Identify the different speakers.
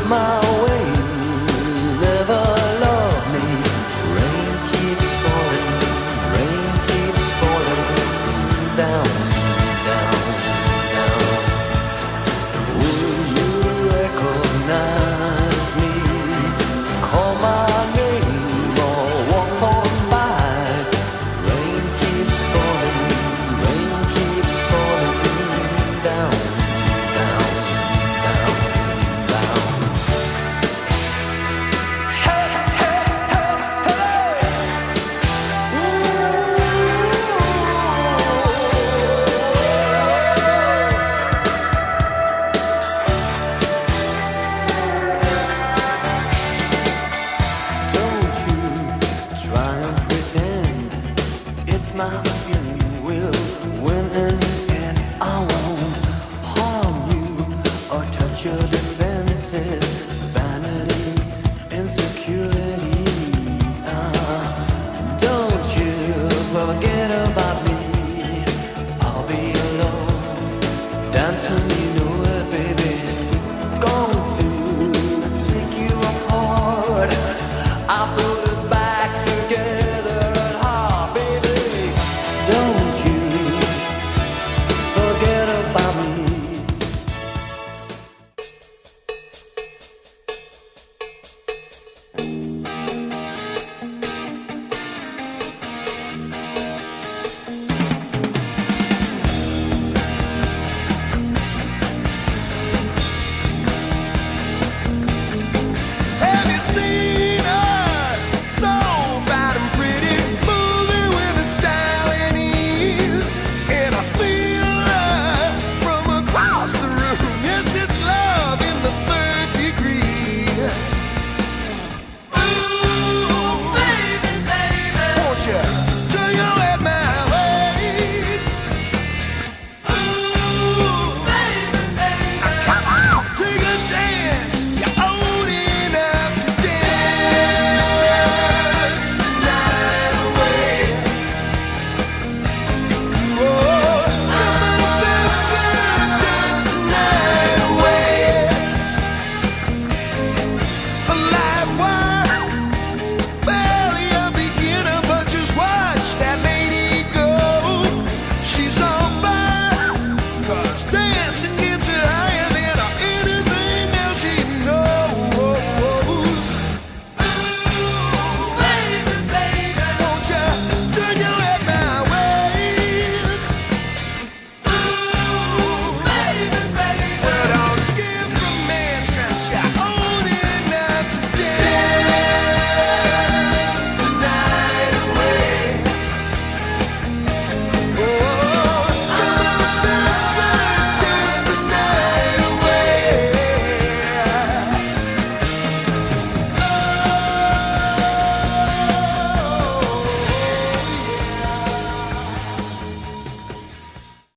Speaker 1: my way, never loved me. Rain keeps falling down, down, down. Will you recognize me? Call my name or walk on by. Rain keeps falling down, down, down, down. Hey, hey, hey, hey. Don't you try and pretend it's my feeling will win in the end. I won't harm you or touch your defenses. Vanity, insecurity. Don't you forget about me. I'll be alone, dancing, you know it, baby. Going to take you apart. I put us back together at heart, baby. Don't you forget about me.
Speaker 2: Have you seen her? So bad and pretty, moving with a style and ease. And I feel her from across the room. Yes, it's love in the third degree.